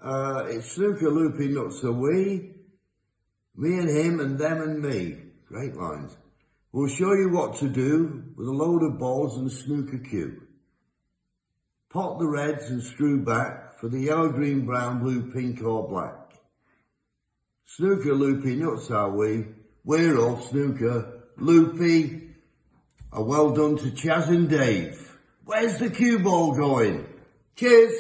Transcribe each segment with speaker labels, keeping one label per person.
Speaker 1: It's Snooker Loopy, not so we. Me and him and them and me. Great lines. We'll show you what to do with a load of balls and a snooker cue. Pot the reds and screw back for the yellow, green, brown, blue, pink or black. Snooker Loopy, nuts are we. We're all Snooker Loopy. A well done to Chaz and Dave. Where's the cue ball going? Cheers.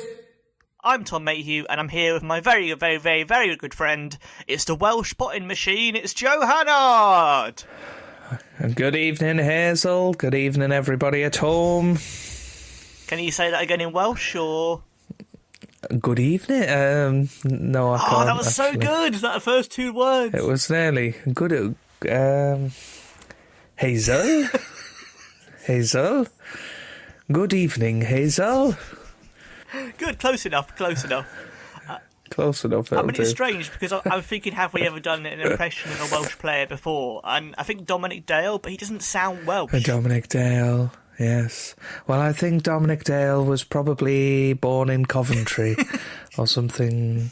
Speaker 2: I'm Tom Mayhew, and I'm here with my very, very, very, very good friend. It's the Welsh potting machine. It's Joe Hannard.
Speaker 3: Good evening, Hazel. Good evening, everybody at home.
Speaker 2: Can you say that again in Welsh, or...?
Speaker 3: Good evening. No, I can't.
Speaker 2: Oh, that was
Speaker 3: actually.
Speaker 2: so good. That first two words.
Speaker 3: It was nearly good. Hazel. Hazel. Good evening, Hazel.
Speaker 2: Good, close enough.
Speaker 3: Close enough.
Speaker 2: I mean, it's strange because I'm thinking, have we ever done an impression of a Welsh player before? And I think Dominic Dale, but he doesn't sound Welsh.
Speaker 3: Dominic Dale. Yes. Well, I think Dominic Dale was probably born in Coventry or something.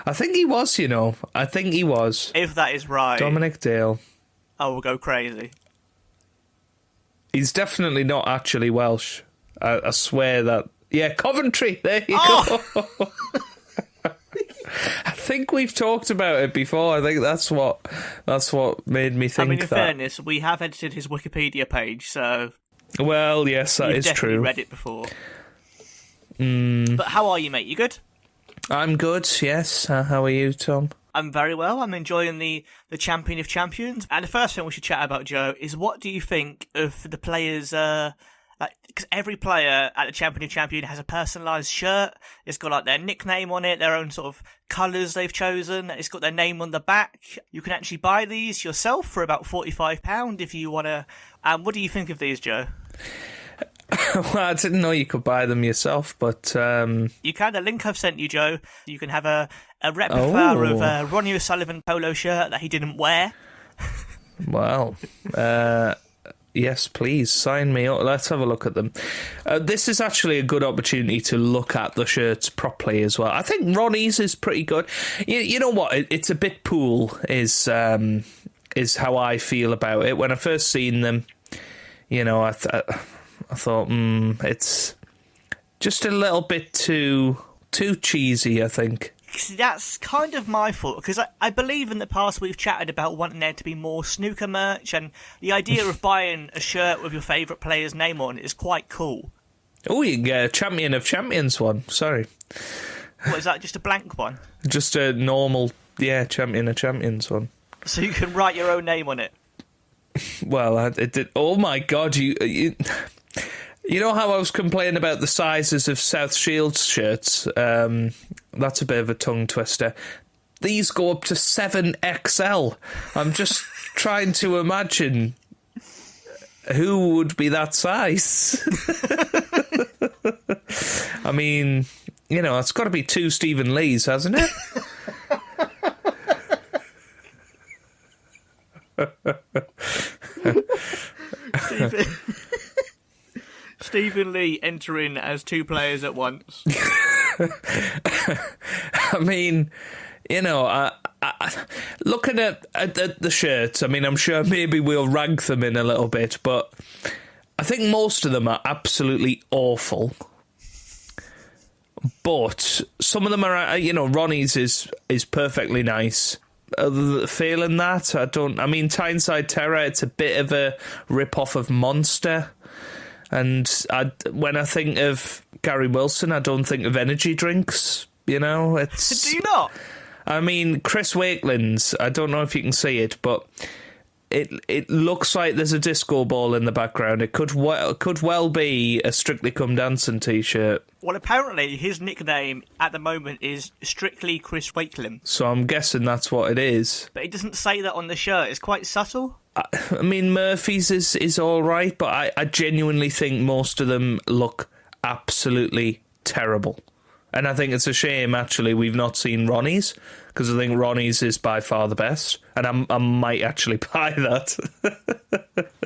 Speaker 3: I think he was, you know. I think he was.
Speaker 2: If that is right.
Speaker 3: Dominic Dale.
Speaker 2: I will go crazy.
Speaker 3: He's definitely not actually Welsh. I swear that. Yeah, Coventry. There you go. I think we've talked about it before. I think that's what made me think that.
Speaker 2: I mean, in fairness, we have edited his Wikipedia page, so...
Speaker 3: Well, yes, that is true.
Speaker 2: You've definitely read it before. But how are you, mate? You good?
Speaker 3: I'm good, yes. How are you, Tom?
Speaker 2: I'm very well. I'm enjoying the Champion of Champions. And the first thing we should chat about, Joe, is what do you think of the players... because every player at the Champion of Champion has a personalised shirt. It's got like their nickname on it, their own sort of colours they've chosen. It's got their name on the back. You can actually buy these yourself for about £45 if you want to. What do you think of these, Joe?
Speaker 3: Well, I didn't know you could buy them yourself, but...
Speaker 2: You can. The link I've sent you, Joe. You can have a replica of a Ronnie O'Sullivan polo shirt that he didn't wear.
Speaker 3: Well, yes, please, sign me up. Let's have a look at them. This is actually a good opportunity to look at the shirts properly as well. I think Ronnie's is pretty good. You know what? It's a bit pool, is how I feel about it. When I first seen them, you know, I thought, it's just a little bit too cheesy, I think.
Speaker 2: That's kind of my fault, because I believe in the past we've chatted about wanting there to be more snooker merch, and the idea of buying a shirt with your favourite player's name on it is quite cool.
Speaker 3: Oh, you can get a Champion of Champions one, sorry.
Speaker 2: What, is that just a blank one?
Speaker 3: Just a normal, Champion of Champions one.
Speaker 2: So you can write your own name on it?
Speaker 3: Well, it did. Oh my God, you know how I was complaining about the sizes of South Shields shirts? That's a bit of a tongue twister. These go up to 7XL. I'm just trying to imagine who would be that size. I mean, you know, it's got to be 2 Stephen Lees, hasn't it?
Speaker 2: Stephen Lee entering as 2 players at once.
Speaker 3: I mean, you know, I looking at the shirts, I mean, I'm sure maybe we'll rank them in a little bit, but I think most of them are absolutely awful. But some of them are, you know, Ronnie's is perfectly nice. Failing that, I mean, Tyneside Terror, it's a bit of a rip-off of Monster. And when I think of Gary Wilson, I don't think of energy drinks, you know? It's.
Speaker 2: Do you not?
Speaker 3: I mean, Chris Wakeland's, I don't know if you can see it, but it looks like there's a disco ball in the background. It could well be a Strictly Come Dancing t-shirt.
Speaker 2: Well, apparently his nickname at the moment is Strictly Chris Wakeland.
Speaker 3: So I'm guessing that's what it is.
Speaker 2: But it doesn't say that on the shirt. It's quite subtle.
Speaker 3: I mean, Murphy's is all right, but I genuinely think most of them look absolutely terrible. And I think it's a shame, actually, we've not seen Ronnie's, because I think Ronnie's is by far the best, and I might actually buy that.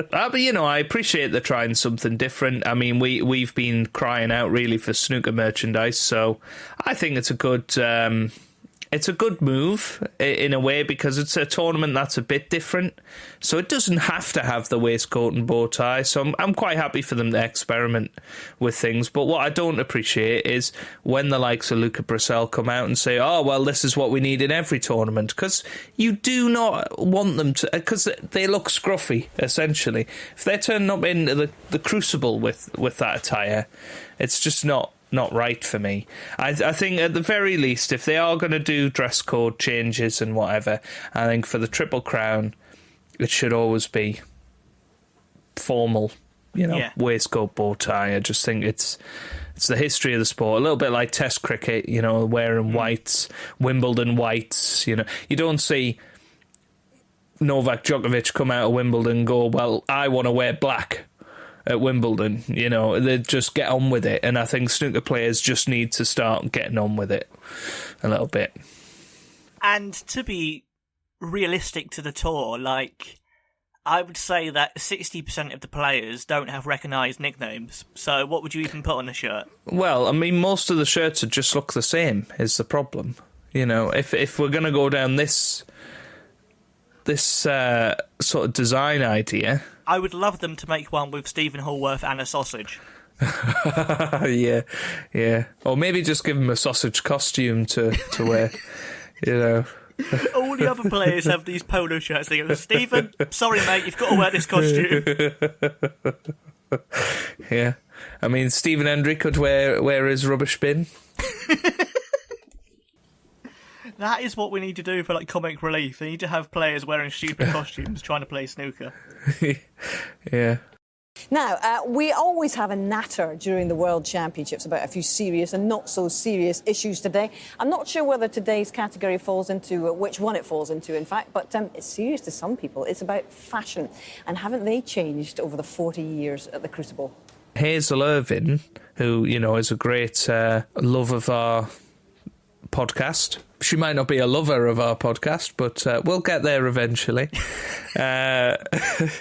Speaker 3: But, you know, I appreciate they're trying something different. I mean, we've been crying out, really, for snooker merchandise, so I think it's a good... It's a good move in a way, because it's a tournament that's a bit different. So it doesn't have to have the waistcoat and bow tie. So I'm quite happy for them to experiment with things. But what I don't appreciate is when the likes of Luca Brissell come out and say, oh, well, this is what we need in every tournament. Because you do not want them to... Because they look scruffy, essentially. If they're turning up into the Crucible with that attire, it's just not right for me. I think at the very least, if they are going to do dress code changes and whatever, I think for the Triple Crown, it should always be formal, you know, waistcoat, bow tie. I just think it's the history of the sport. A little bit like Test cricket, you know, wearing whites, Wimbledon whites. You know, you don't see Novak Djokovic come out of Wimbledon and go, well, I want to wear black at Wimbledon. You know, they just get on with it, and I think snooker players just need to start getting on with it a little bit.
Speaker 2: And to be realistic to the tour, like, I would say that 60% of the players don't have recognised nicknames, so what would you even put on a shirt? Well,
Speaker 3: I mean, most of the shirts would just look the same, is the problem. You know, if we're going to go down this sort of design idea...
Speaker 2: I would love them to make one with Stephen Hallworth and a sausage.
Speaker 3: Yeah. Or maybe just give him a sausage costume to wear, you know.
Speaker 2: All the other players have these polo shirts. They go, Stephen, sorry, mate, you've got to wear this costume.
Speaker 3: Yeah. I mean, Stephen Hendry could wear his rubbish bin.
Speaker 2: That is what we need to do for, like, comic relief. They need to have players wearing stupid costumes trying to play snooker.
Speaker 3: Yeah.
Speaker 4: Now, we always have a natter during the World Championships about a few serious and not so serious issues today. I'm not sure whether today's category falls into, which one it falls into, in fact, but it's serious to some people. It's about fashion. And haven't they changed over the 40 years at the Crucible?
Speaker 3: Hazel Irvine, who, you know, is a great love of our podcast. She might not be a lover of our podcast, but we'll get there eventually. I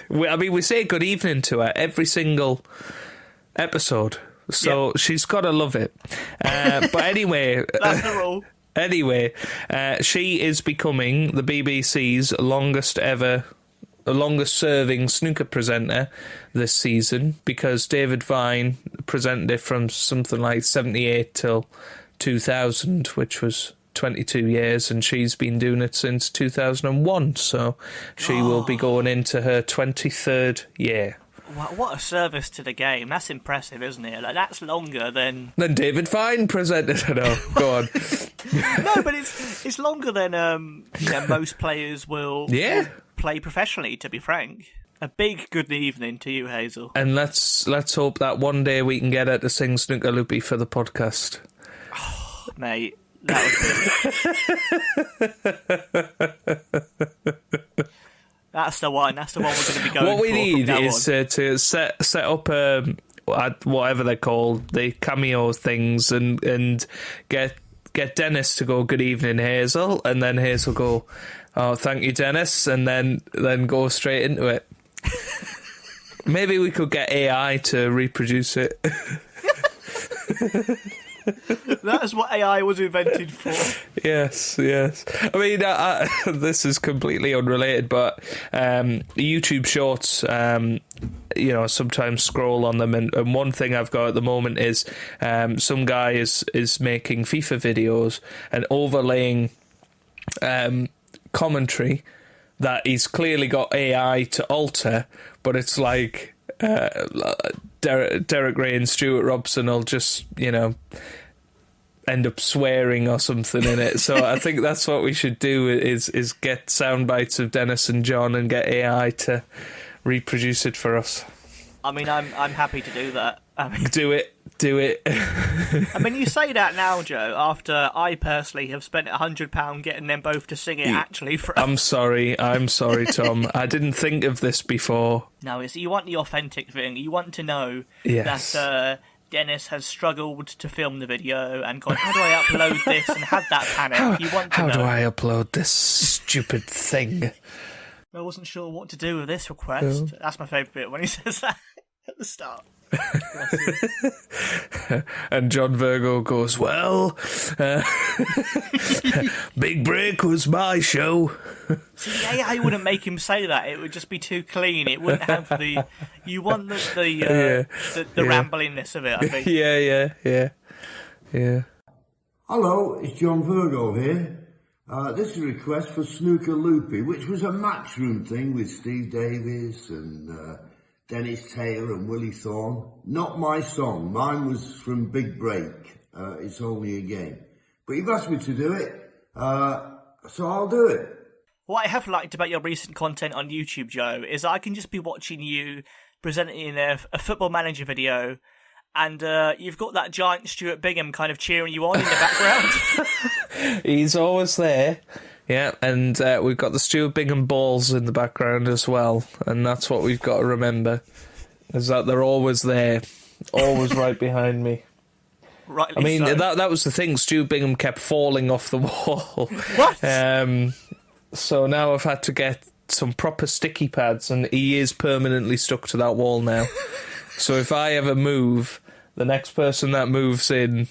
Speaker 3: mean, we say good evening to her every single episode, so she's got to love it. But anyway...
Speaker 2: That's the rule.
Speaker 3: Anyway, she is becoming the BBC's longest-serving snooker presenter this season, because David Vine presented it from something like 78 till 2000, which was 22 years, and she's been doing it since 2001, so she will be going into her 23rd year.
Speaker 2: What a service to the game. That's impressive, isn't it? Like, that's longer than
Speaker 3: David Vine presented it. No, go on.
Speaker 2: No, but it's longer than most players will play professionally, to be frank. A big good evening to you, Hazel.
Speaker 3: And let's hope that one day we can get her to sing Snooker Loopy for the podcast.
Speaker 2: Oh, mate, that would be... That's the one. That's the one we're going to be going for.
Speaker 3: What we need is to set up whatever they're called, the cameo things, and get Dennis to go, good evening, Hazel, and then Hazel go, oh, thank you, Dennis, and then go straight into it. Maybe we could get AI to reproduce it.
Speaker 2: That's what AI was invented for.
Speaker 3: Yes. I mean, this is completely unrelated, but YouTube Shorts, sometimes scroll on them, and one thing I've got at the moment is some guy is making FIFA videos and overlaying commentary that he's clearly got AI to alter, but it's like... Derek Ray and Stuart Robson will just, end up swearing or something in it. So I think that's what we should do is get sound bites of Dennis and John and get AI to reproduce it for us.
Speaker 2: I mean, I'm happy to do that.
Speaker 3: Do it.
Speaker 2: I mean, you say that now, Joe, after I personally have spent £100 getting them both to sing it actually for...
Speaker 3: I'm sorry, Tom. I didn't think of this before.
Speaker 2: No, you want the authentic thing. You want to know
Speaker 3: yes.
Speaker 2: that Dennis has struggled to film the video and gone, how do I upload this, and had that panic. You want to
Speaker 3: How
Speaker 2: know.
Speaker 3: do I upload this stupid thing?
Speaker 2: I wasn't sure what to do with this request. That's my favourite bit when he says that at the start.
Speaker 3: And John Virgo goes, well, Big Break was my show.
Speaker 2: See, the AI wouldn't make him say that. It would just be too clean. It wouldn't have the. You want the ramblingness of it, I think.
Speaker 3: Yeah.
Speaker 1: Hello, it's John Virgo here. This is a request for Snooker Loopy, which was a matchroom thing with Steve Davis and Dennis Taylor and Willie Thorne. Not my song. Mine was from Big Break. It's only a game. But you've asked me to do it, so I'll do it.
Speaker 2: What I have liked about your recent content on YouTube, Joe, is I can just be watching you presenting a Football Manager video, and you've got that giant Stuart Bingham kind of cheering you on in the background.
Speaker 3: He's always there. Yeah, and we've got the Stuart Bingham balls in the background as well, and that's what we've got to remember, is that they're always there, always right behind me.
Speaker 2: Rightly
Speaker 3: I mean,
Speaker 2: so.
Speaker 3: that was the thing, Stuart Bingham kept falling off the wall.
Speaker 2: What?
Speaker 3: So now I've had to get some proper sticky pads, and he is permanently stuck to that wall now. So if I ever move, the next person that moves in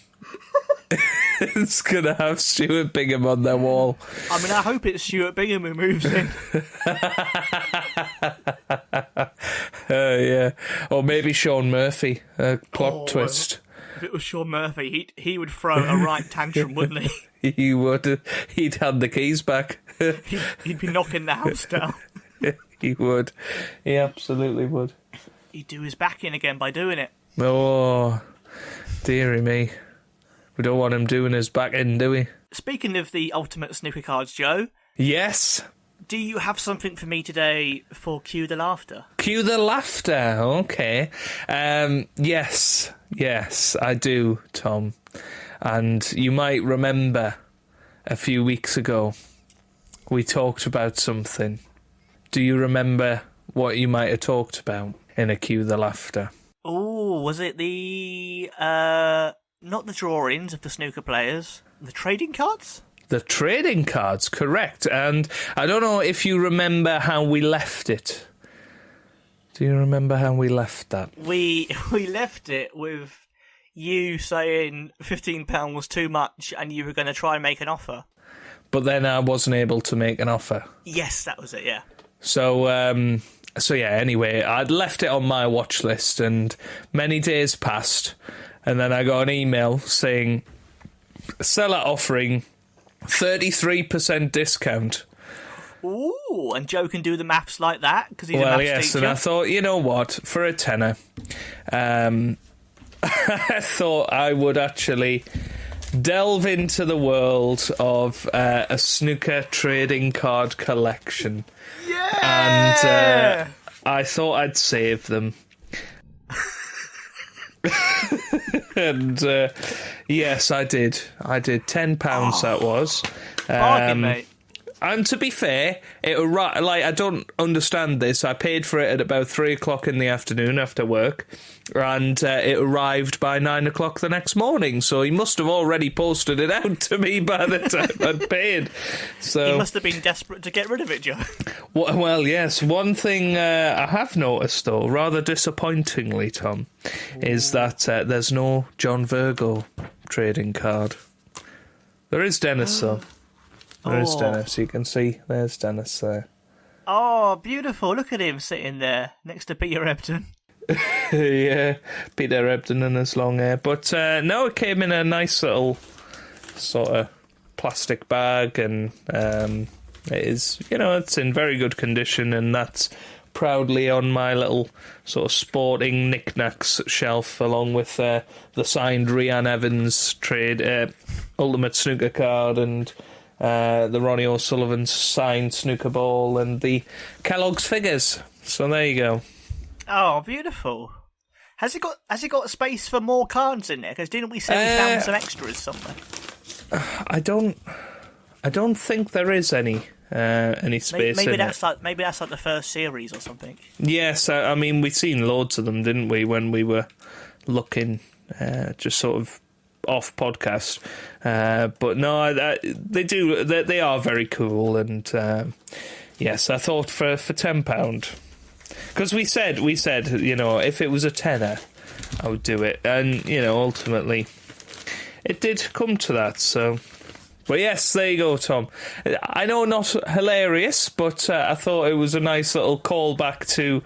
Speaker 3: is going to have Stuart Bingham on their wall.
Speaker 2: I mean, I hope it's Stuart Bingham who moves in.
Speaker 3: Yeah. Or maybe Sean Murphy, a plot twist.
Speaker 2: If it was Sean Murphy, he would throw a right tantrum, wouldn't he?
Speaker 3: He would. He'd hand the keys back.
Speaker 2: He'd be knocking the house down.
Speaker 3: He would. He absolutely would.
Speaker 2: He'd do his back in again by doing it.
Speaker 3: Oh, dearie me. We don't want him doing his back in, do we?
Speaker 2: Speaking of the ultimate snooker cards, Joe,
Speaker 3: Yes.
Speaker 2: do you have something for me today for Cue the Laughter?
Speaker 3: Cue the laughter. Okay. Yes, I do, Tom. And you might remember a few weeks ago we talked about something. Do you remember what you might have talked about in a Cue the Laughter?
Speaker 2: Oh, was it the not the drawings of the snooker players, the trading cards?
Speaker 3: The trading cards, correct. And I don't know if you remember how we left it. Do you remember how we left that?
Speaker 2: We left it with you saying £15 was too much and you were going to try and make an offer.
Speaker 3: But then I wasn't able to make an offer.
Speaker 2: Yes, that was it, yeah.
Speaker 3: So yeah, anyway, I'd left it on my watch list, and many days passed, and then I got an email saying, seller offering 33% discount.
Speaker 2: Ooh, and Joe can do the maths like that, because he's a
Speaker 3: Well,
Speaker 2: maths
Speaker 3: yes,
Speaker 2: teacher.
Speaker 3: and I thought, you know what, for a tenner, I thought I would actually delve into the world of a snooker trading card collection.
Speaker 2: Yeah!
Speaker 3: And I thought I'd save them. And yes, I did. £10 that was.
Speaker 2: Bargain, mate.
Speaker 3: And to be fair, I don't understand this. I paid for it at about 3 o'clock in the afternoon after work, and it arrived by 9 o'clock the next morning. So he must have already posted it out to me by the time I'd paid. So
Speaker 2: He must have been desperate to get rid of it, Joe.
Speaker 3: well, yes. One thing I have noticed, though, rather disappointingly, Tom, is that there's no John Virgo trading card. There is Dennis, though. There's Dennis. You can see there's Dennis there.
Speaker 2: Oh, beautiful. Look at him sitting there next to Peter Ebdon.
Speaker 3: Yeah, Peter Ebdon and his long hair. But no, it came in a nice little sort of plastic bag, and it is, it's in very good condition, and that's proudly on my little sort of sporting knickknacks shelf, along with the signed Rhiannon Evans trade Ultimate Snooker card, and the Ronnie O'Sullivan signed snooker ball, and the Kellogg's figures. So there you go.
Speaker 2: Oh, beautiful. Has it got space for more cards in there? Because didn't we say we found some extras somewhere?
Speaker 3: I don't think there is any space.
Speaker 2: Maybe
Speaker 3: in
Speaker 2: that's
Speaker 3: it.
Speaker 2: maybe that's like the first series or something.
Speaker 3: Yes, I mean we've seen loads of them, didn't we? When we were looking just sort of off podcast. But no, they are very cool, and yes, I thought for £10, because we said if it was a tenner, I would do it, and ultimately it did come to that. So, but yes, there you go, Tom. I know, not hilarious, but I thought it was a nice little callback to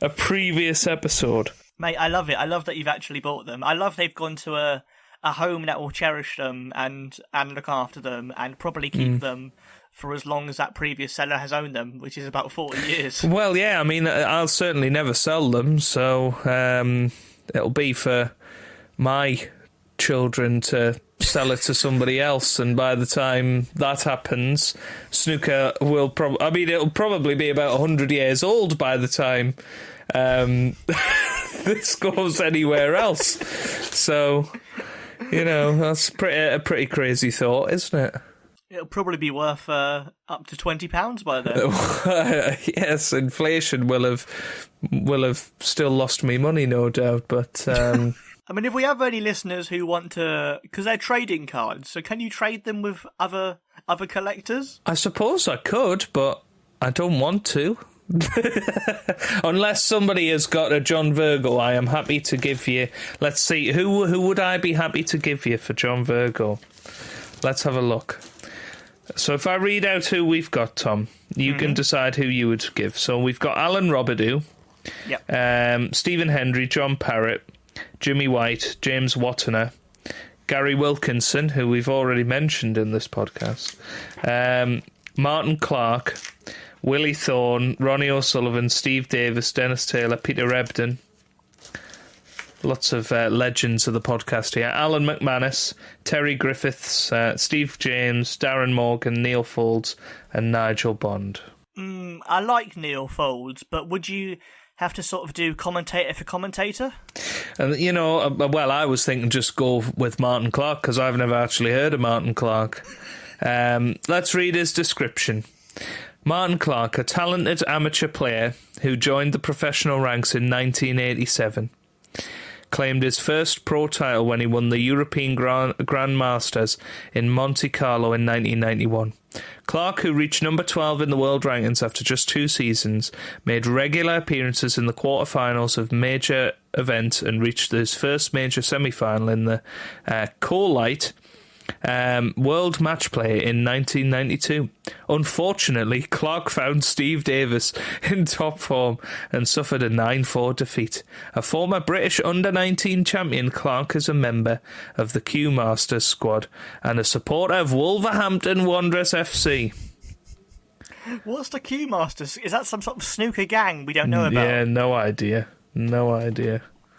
Speaker 3: a previous episode.
Speaker 2: Mate, I love it. I love that you've actually bought them. I love they've gone to a home that will cherish them and look after them and probably keep them for as long as that previous seller has owned them, which is about 40 years.
Speaker 3: Well, yeah, I mean, I'll certainly never sell them, so it'll be for my children to sell it to somebody else, and by the time that happens, snooker will it'll probably be about 100 years old by the time this goes anywhere else. So, that's a pretty crazy thought, isn't it?
Speaker 2: It'll probably be worth up to £20 by then.
Speaker 3: Yes, inflation will have still lost me money, no doubt, but
Speaker 2: I mean, if we have any listeners who want to, because they're trading cards, so can you trade them with other collectors?
Speaker 3: I suppose I could, but I don't want to. Unless somebody has got a John Virgo, I am happy to give you. Let's see, who would I be happy to give you for John Virgo? Let's have a look. So if I read out who we've got, Tom, you can decide who you would give. So we've got Alan Robidoux, Stephen Hendry, John Parrott, Jimmy White, James Wattener, Gary Wilkinson, who we've already mentioned in this podcast, Martin Clark, Willie Thorne, Ronnie O'Sullivan, Steve Davis, Dennis Taylor, Peter Ebden. Lots of legends of the podcast here. Alan McManus, Terry Griffiths, Steve James, Darren Morgan, Neil Folds, and Nigel Bond.
Speaker 2: I like Neil Folds, but would you have to sort of do commentator for commentator?
Speaker 3: And well, I was thinking just go with Martin Clark, because I've never actually heard of Martin Clark. Let's read his description. Martin Clark, a talented amateur player who joined the professional ranks in 1987. Claimed his first pro title when he won the European Grand Masters in Monte Carlo in 1991. Clark, who reached number 12 in the world rankings after just 2 seasons, made regular appearances in the quarterfinals of major events and reached his first major semi-final in the Colite World Match Play in 1992. Unfortunately, Clark found Steve Davis in top form and suffered a 9-4 defeat. A former British under-19 champion, Clark is a member of the Q Masters squad and a supporter of Wolverhampton Wanderers FC.
Speaker 2: What's the Q Masters? Is that some sort of snooker gang we don't know about?
Speaker 3: Yeah, no idea.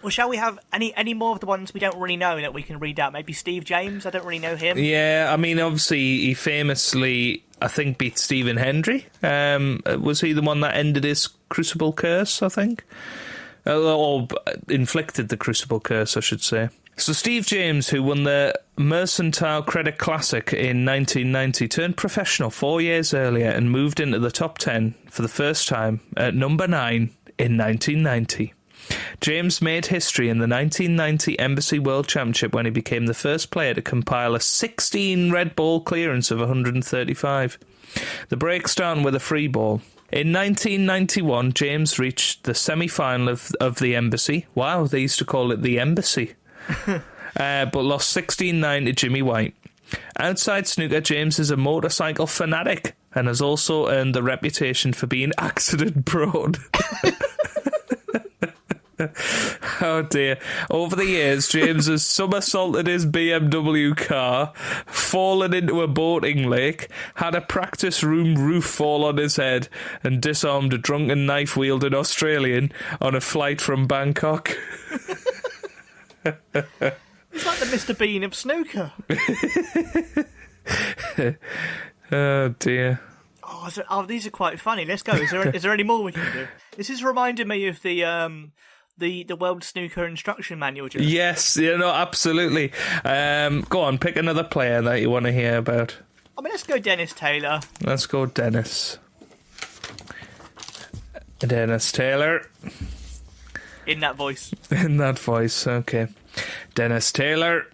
Speaker 2: Well, shall we have any more of the ones we don't really know that we can read out? Maybe Steve James? I don't really know him.
Speaker 3: Yeah, I mean, obviously, he famously, I think, beat Stephen Hendry. Was he the one that ended his Crucible curse, I think? Or inflicted the Crucible curse, I should say. So Steve James, who won the Mercantile Credit Classic in 1990, turned professional 4 years earlier and moved into the top 10 for the first time at number 9 in 1990. James made history in the 1990 Embassy World Championship when he became the first player to compile a 16 red ball clearance of 135. The break starting with a free ball. In 1991, James reached the semi-final of the Embassy. Wow, they used to call it the Embassy. But lost 16-9 to Jimmy White. Outside snooker, James is a motorcycle fanatic and has also earned the reputation for being accident-prone. Oh dear. Over the years, James has somersaulted his BMW car, fallen into a boating lake, had a practice room roof fall on his head, and disarmed a drunken knife-wielding Australian on a flight from Bangkok.
Speaker 2: He's like the Mr. Bean of snooker.
Speaker 3: Oh dear.
Speaker 2: Oh, these are quite funny. Let's go. Is there any more we can do? This is reminding me of the World Snooker Instruction Manual.
Speaker 3: Yes, absolutely. Go on, pick another player that you want to hear about.
Speaker 2: I mean, let's go Dennis Taylor.
Speaker 3: Let's go Dennis. Dennis Taylor.
Speaker 2: In that voice.
Speaker 3: In that voice, okay. Dennis Taylor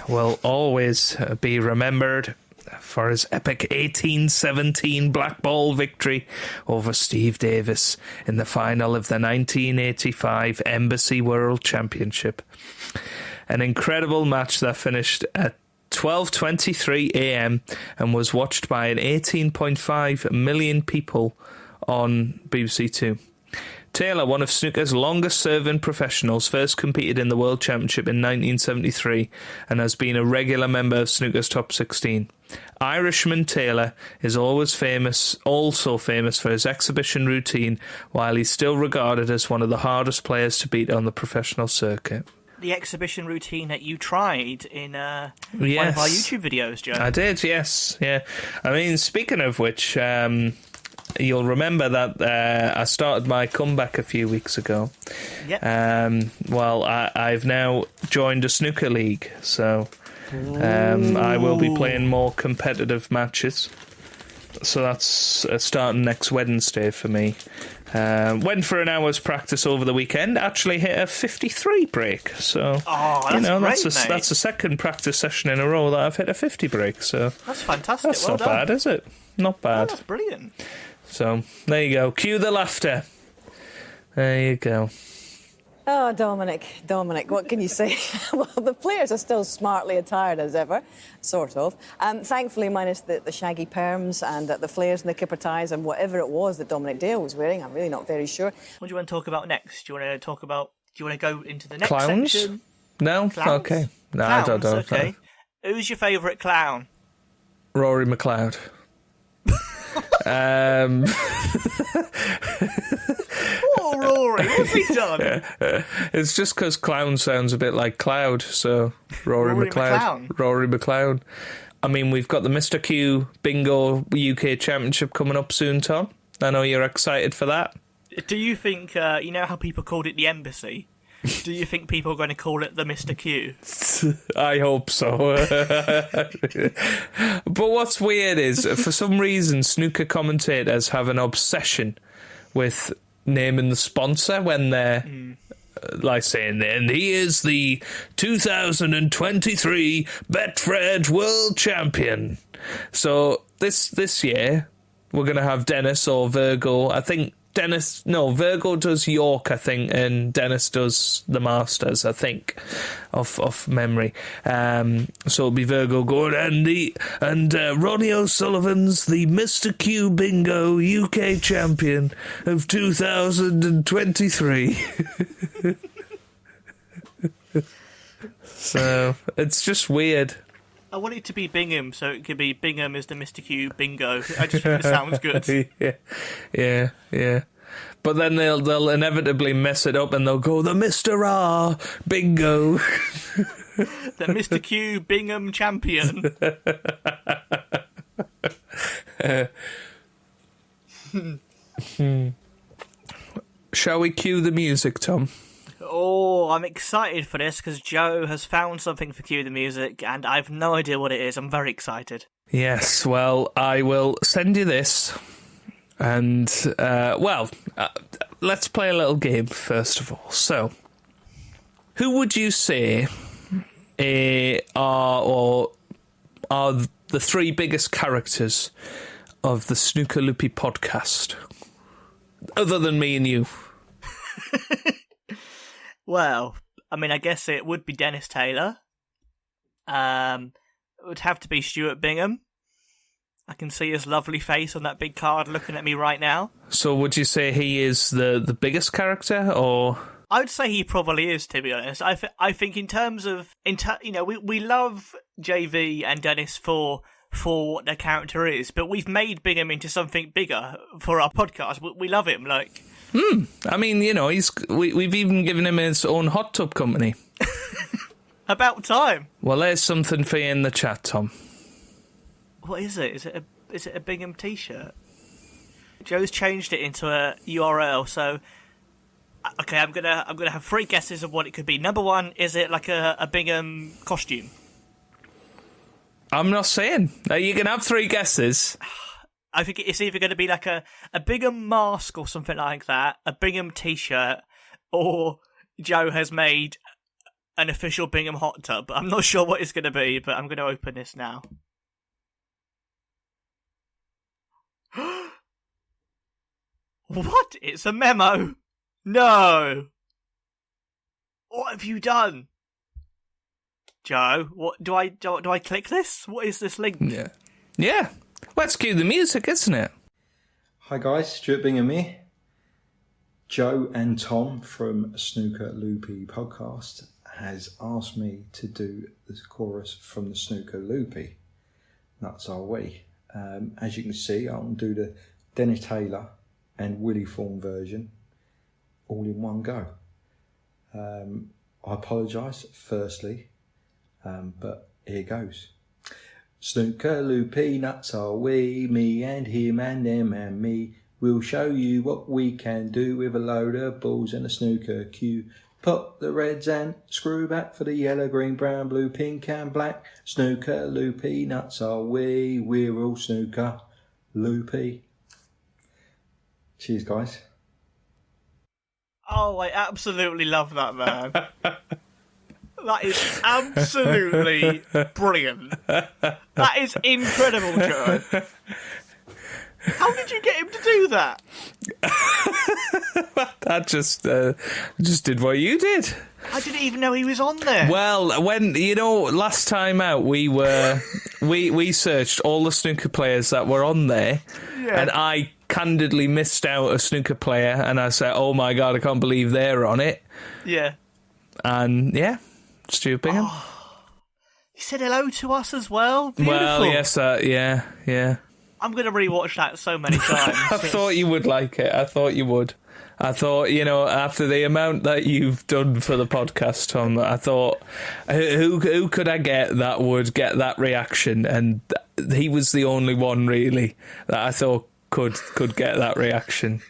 Speaker 3: will always be remembered for his epic 18-17 black ball victory over Steve Davis in the final of the 1985 Embassy World Championship. An incredible match that finished at 12:23 a.m. and was watched by an 18.5 million people on BBC Two. Taylor, one of snooker's longest-serving professionals, first competed in the World Championship in 1973 and has been a regular member of snooker's top 16. Irishman Taylor is also famous for his exhibition routine, while he's still regarded as one of the hardest players to beat on the professional circuit.
Speaker 2: The exhibition routine that you tried in one of our YouTube videos, Joe.
Speaker 3: I did, yes. Yeah. I mean, speaking of which, you'll remember that I started my comeback a few weeks ago.
Speaker 2: Yep.
Speaker 3: I've now joined a snooker league, so I will be playing more competitive matches. So that's starting next Wednesday for me. Went for an hour's practice over the weekend. Actually hit a 53 break. So that's the second practice session in a row that I've hit a 50 break. So
Speaker 2: that's fantastic.
Speaker 3: That's
Speaker 2: well
Speaker 3: not
Speaker 2: done.
Speaker 3: bad, is it? Not bad.
Speaker 2: Oh, that's brilliant.
Speaker 3: So there you go. Cue the laughter. There you go.
Speaker 4: Oh, Dominic, what can you say? Well, the players are still smartly attired as ever, sort of. Thankfully, minus the shaggy perms and the flares and the kipper ties and whatever it was that Dominic Dale was wearing. I'm really not very sure.
Speaker 2: What do you want to talk about next? Do you want to go into the next
Speaker 3: Clowns?
Speaker 2: section?
Speaker 3: No?
Speaker 2: Clowns?
Speaker 3: Okay. No,
Speaker 2: Clowns,
Speaker 3: I don't.
Speaker 2: Okay. Who's your favourite clown?
Speaker 3: Rory McLeod.
Speaker 2: Oh, Rory, what's he done?
Speaker 3: It's just because clown sounds a bit like cloud, so Rory McLeod. Rory McLeod. I mean, we've got the Mr. Q Bingo UK Championship coming up soon, Tom. I know you're excited for that.
Speaker 2: Do you think, you know how people called it the Embassy? Do you think people are going to call it the Mr. Q?
Speaker 3: I hope so. But what's weird is, for some reason, snooker commentators have an obsession with naming the sponsor when they're like saying, and he is the 2023 Betfred World Champion. So this year, we're going to have Dennis or Virgo. I think Virgo does York, I think, and Dennis does the Masters, I think, off memory. So it'll be Virgo going, and Ronnie O'Sullivan's the Mr. Q Bingo UK champion of 2023. So it's just weird.
Speaker 2: I want it to be Bingham, so it could be Bingham is the Mr. Q Bingo. I just think it sounds good.
Speaker 3: Yeah. But then they'll inevitably mess it up and they'll go, the Mr. R Bingo.
Speaker 2: The Mr. Q Bingham champion.
Speaker 3: Shall we cue the music, Tom?
Speaker 2: Oh, I'm excited for this because Joe has found something for Cue the Music and I've no idea what it is. I'm very excited.
Speaker 3: Yes, well, I will send you this. And, let's play a little game first of all. So, who would you say are the three biggest characters of the Snooker Loopy podcast? Other than me and you.
Speaker 2: Well, I mean, I guess it would be Dennis Taylor. It would have to be Stuart Bingham. I can see his lovely face on that big card looking at me right now. So
Speaker 3: would you say he is the biggest character, or...?
Speaker 2: I would say he probably is, to be honest. I think in terms of... we love JV and Dennis for what their character is, but we've made Bingham into something bigger for our podcast. We love him, like...
Speaker 3: I mean, we've even given him his own hot tub company.
Speaker 2: About time.
Speaker 3: Well, there's something for you in the chat, Tom.
Speaker 2: What is it? Is it a Bingham t-shirt? Joe's changed it into a URL, so okay, I'm gonna have three guesses of what it could be. Number one, is it like a Bingham costume?
Speaker 3: I'm not saying. You can have three guesses.
Speaker 2: I think it's either going to be like a Bingham mask or something like that, a Bingham t-shirt, or Joe has made an official Bingham hot tub. I'm not sure what it's going to be, but I'm going to open this now. What? It's a memo. No. What have you done? Joe, what do I click this? What is this link?
Speaker 3: Yeah. Let's cue the music, isn't it?
Speaker 5: Hi guys, Stuart Bingham here. Joe and Tom from Snooker Loopy podcast has asked me to do the chorus from the Snooker Loopy. That's our we. As you can see, I'll do the Dennis Taylor and Willie Thorne version all in one go. I apologise firstly, but here goes. Snooker Loopy nuts are we, me and him and them and me. We'll show you what we can do with a load of balls and a snooker cue. Pop the reds and screw back for the yellow, green, brown, blue, pink and black. Snooker Loopy nuts are we, we're all snooker loopy. Cheers guys.
Speaker 2: Oh, I absolutely love that, man. That is absolutely brilliant. That is incredible, Joe. How did you get him to do that?
Speaker 3: I just did what you did.
Speaker 2: I didn't even know he was on there.
Speaker 3: Well, when last time out we searched all the snooker players that were on there, and I candidly missed out a snooker player, and I said, "Oh my god, I can't believe they're on it."
Speaker 2: Yeah,
Speaker 3: and Stuart Bingham.
Speaker 2: He said hello to us as well. Beautiful.
Speaker 3: Well, yes, yeah.
Speaker 2: I'm going to rewatch that so many times.
Speaker 3: I thought you would like it. I thought you would. I thought, after the amount that you've done for the podcast, Tom, I thought, who could I get that would get that reaction? And he was the only one, really, that I thought could get that reaction.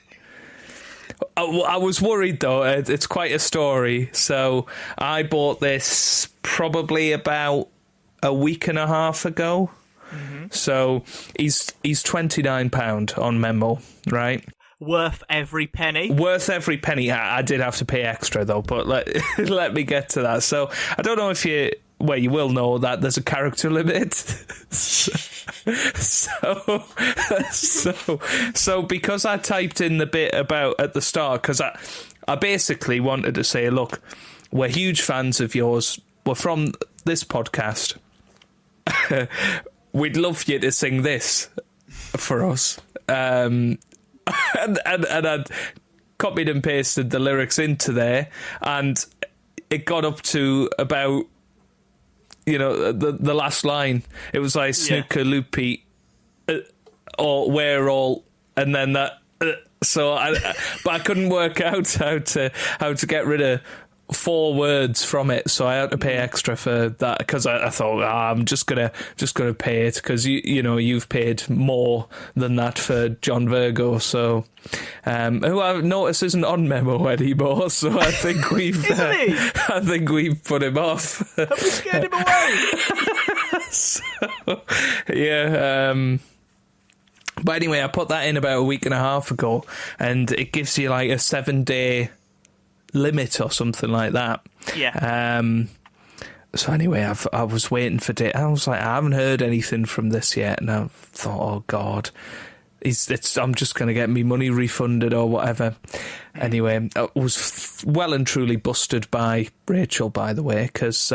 Speaker 3: I was worried, though. It's quite a story. So I bought this probably about a week and a half ago. Mm-hmm. So he's £29 on Memo, right?
Speaker 2: Worth every penny.
Speaker 3: Worth every penny. I did have to pay extra though, but let me get to that. So I don't know if you will know that there's a character limit. So because I typed in the bit about at the start, because I basically wanted to say, look, we're huge fans of yours. We're from this podcast. We'd love you to sing this for us. And I'd copied and pasted the lyrics into there, and it got up to about, the last line. It was like Snooker Loopy, or we're all, and then that. But I couldn't work out how to get rid of 4 words from it, so I had to pay extra for that, because I thought I'm just gonna pay it, because you've paid more than that for John Virgo, so who I've noticed isn't on Memo anymore, so I think we've put him off.
Speaker 2: Have we scared him away?
Speaker 3: But anyway, I put that in about a week and a half ago, and it gives you like a 7-day limit or something like that.
Speaker 2: Yeah.
Speaker 3: So anyway, I was waiting for it. I was like, I haven't heard anything from this yet, and I thought, oh god, I'm just going to get me money refunded or whatever. Anyway, I was well and truly busted by Rachel, by the way, because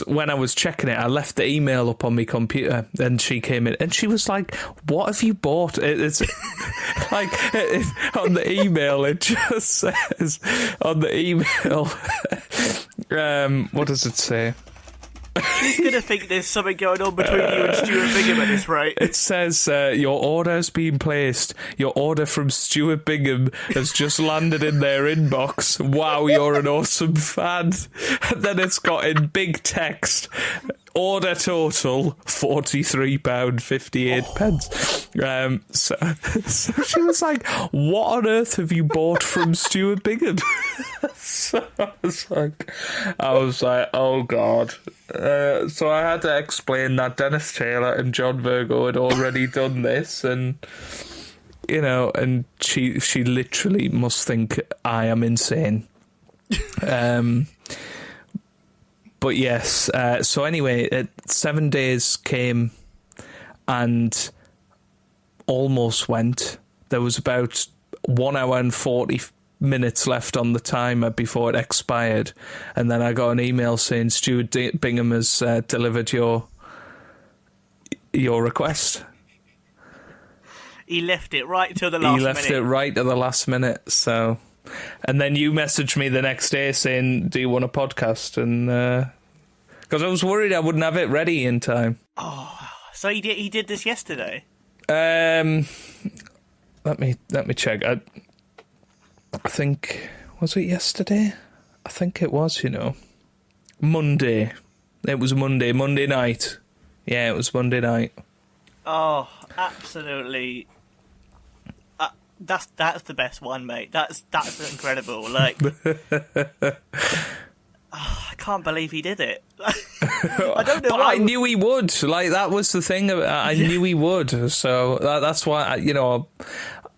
Speaker 3: when I was checking it, I left the email up on my computer, and she came in and she was like, what have you bought? It's like on the email, it just says on the email, what does it say?
Speaker 2: She's going to think there's something going on between you and Stuart Bingham at this rate.
Speaker 3: It says, your order has been placed. Your order from Stuart Bingham has just landed in their inbox. Wow, you're an awesome fan. And then it's got in big text, order total £43.58. So she was like, what on earth have you bought from Stuart Bingham? So I was like, oh god. So I had to explain that Dennis Taylor and John Virgo had already done this, and and she literally must think I am insane. But yes, so anyway, 7 days came and almost went. There was about 1 hour and 40 minutes left on the timer before it expired, and then I got an email saying Stuart Bingham has delivered your request.
Speaker 2: He left it right till the last minute.
Speaker 3: He left it right at the last minute, so... And then you messaged me the next day saying, do you want a podcast? And because I was worried I wouldn't have it ready in time.
Speaker 2: Oh, so he did this yesterday?
Speaker 3: Let me check. I think, was it yesterday? I think it was, Monday. It was Monday night. Yeah, it was Monday night.
Speaker 2: Oh, absolutely. That's the best one, mate. That's incredible. Like, I can't believe he did it. I don't know.
Speaker 3: But I knew he would. Like, that was the thing. I knew he would. So that's why